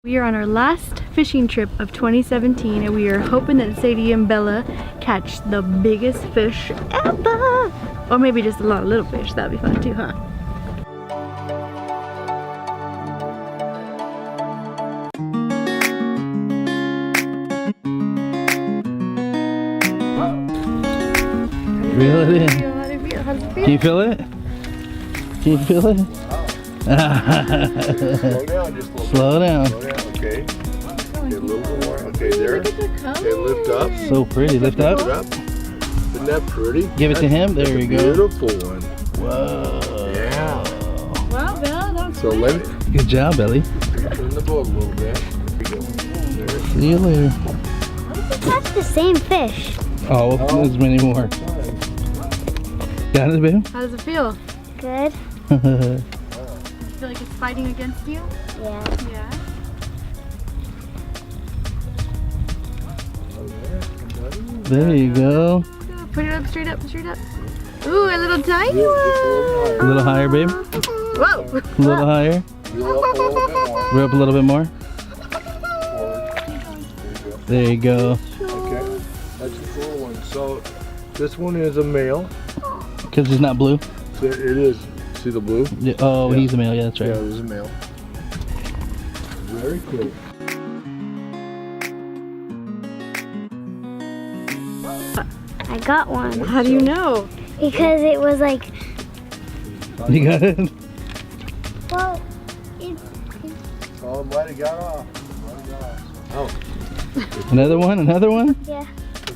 We are on our last fishing trip of 2017 and we are hoping that Sadie and Bella catch the biggest fish ever. Or maybe just a lot of little fish. That'd be fun too, huh? Reel it in. How does it feel? Can you feel it? Can you feel it? Slow down just a little Slow down. bit. Slow down, okay. Okay, a little bit more. Okay, there. Okay, lift up. So pretty. Lift Lift up. up. Isn't that pretty? Give it to him. There That's we a go. beautiful one. Whoa. Yeah. Wow, Bella, that was So let it Good job, Belly. turn the boat a little bit. There you go. There. See you later. That's the same fish. Oh, there's many more. Got it, babe? How does it feel? Good. You feel like it's fighting against you? Yeah. Yeah. There you go. Put it up, straight up, straight up. Ooh, a little tiny Yeah, one. A little higher, babe. A Whoa. little higher. Reel up a little bit more. We're up a little bit more. Forward. There you go. Okay. That's the cool one. So this one is a male. Because he's not blue. So it is. See the blue? Yeah. Oh, Yeah. he's a male. Yeah, that's Yeah, right. it is a male. Very cool. I got one How do you know? because it was like, You got it? well, it's Oh, I'm glad it got off. Glad it got off. Oh. Another one? Another one? yeah.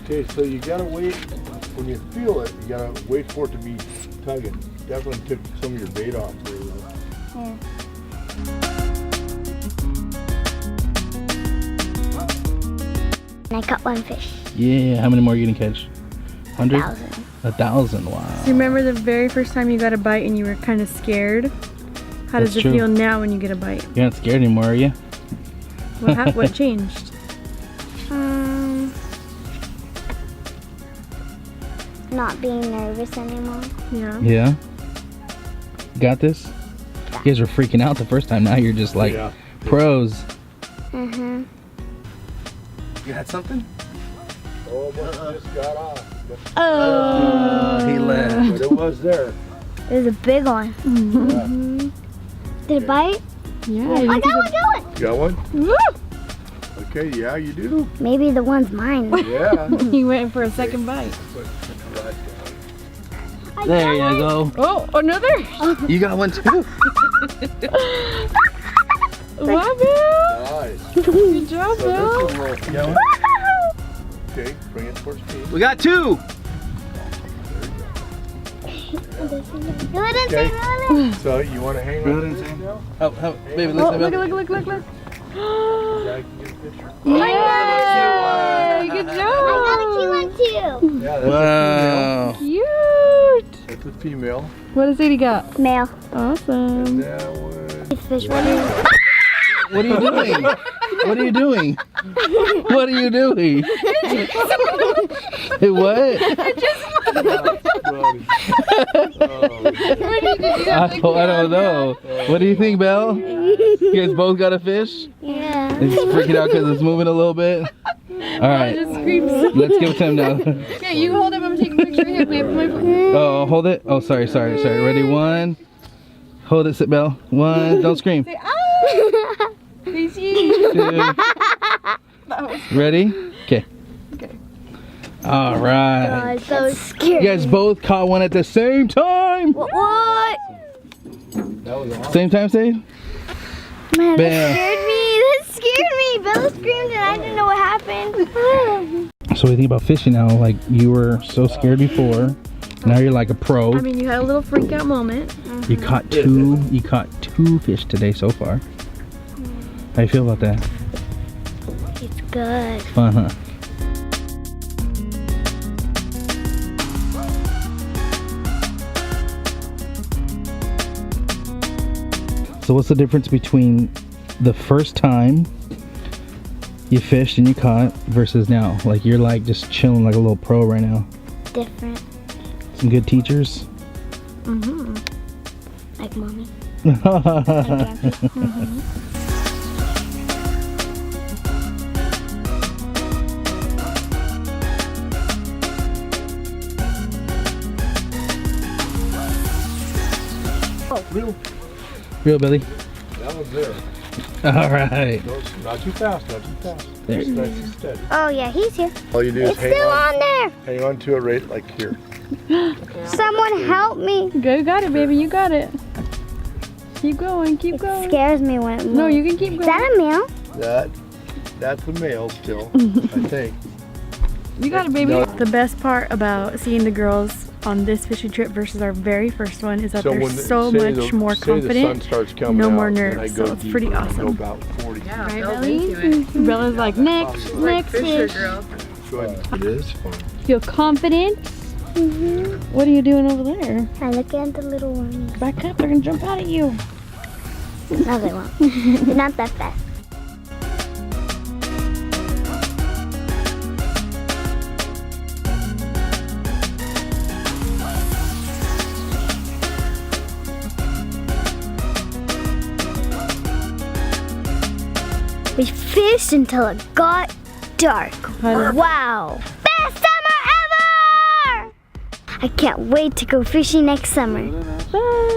Okay, so you gotta wait, when you feel it, you gotta wait for it to be tugging. Definitely tip some of your bait off there. Yeah. And I caught one fish. Yeah. How many more are you going to catch? 100? 1,000. 1,000. Wow. Do you remember the very first time you got a bite and you were kind of scared? How does That's it true. feel now when you get a bite? You're not scared anymore, are you? What changed? Not being nervous anymore. Yeah. Yeah. Got this? You guys were freaking out the first time. Now you're just like Yeah. pros. Mm-hmm. You had something? Oh, but it just got off. Oh. He left. But it was there. It was a big one. Did it bite? Yeah. I got one. Got one? Woo! Okay, yeah, you do. Maybe the one's mine. Yeah. He went for a second bite. There you go. Oh, another. You got one too. Wow, Bill. Nice. Good job, So Bill. this one will, Got one? okay, bring it towards me. We got two. Reel it in, Okay. Sam, reel it in. So you want to hang Reel on it in, to this Sam. now? Oh, baby, Oh, listen. look. Yeah, I can get a picture. Yay! Good I job. got a cute one too. Yeah, that's Wow. Cute. a female. That's a female. What has Sadie got? Male. Awesome. That one. Fish. What are you doing? What are you doing? What are you doing? Hey, what? I don't know. What do you think, Belle? You guys both got a fish? Yeah. It's freaking out because it's moving a little bit. All right, Just screams. let's give it to him now. Okay, you hold up. I'm gonna take a picture here. My Oh, hold it. Oh, sorry. Ready? One. Hold it, sit, Belle. One. Don't scream. Say, ah! Casey. Two. Ready? Okay. Okay. All right. So scary. You guys both caught one at the same time. What? That was awesome. Same time, Sade? Man, Bam. that scared me. That scared me. Bella screamed and I didn't know what happened. So what do you think about fishing now? Like, you were so scared before. Now you're like a pro. I mean, you had a little freak out moment. You caught two fish today so far. How you feel about that? It's good. Fun, huh? So what's the difference between the first time you fished and you caught versus now? Like, you're like just chilling like a little pro right now. Different. Some good teachers. Mm-hmm. Like mommy. Like Grandpa. Real. Real, Billy. That one's there. All right. No, it's not too fast, not too fast. There. It's nice and steady. Oh yeah, he's here. All you do is It's still on there. hang on to it right like here. Someone help me. Go, you got it, baby. You got it. Keep going. Keep It going. scares me when it moves. No, you can keep Is going. that a male? That's the male still, I think. You got it, baby. No. The best part about seeing the girls on this fishing trip versus our very first one is that they're when so say much the- more say the sun confident. starts coming no out, more then I nerves, go so it's pretty deeper and awesome. Go about 40. Yeah, Right, Belle's Belly? into it. Bella's like, next Fisher fish. girl. Go ahead. It is fun. Feel confident? What are you doing over there? I look at the little ones. Back up, they're gonna jump out at you. No, they won't. They're not that fast. We fished until it got dark. Wow. Best summer ever! I can't wait to go fishing next summer. Bye.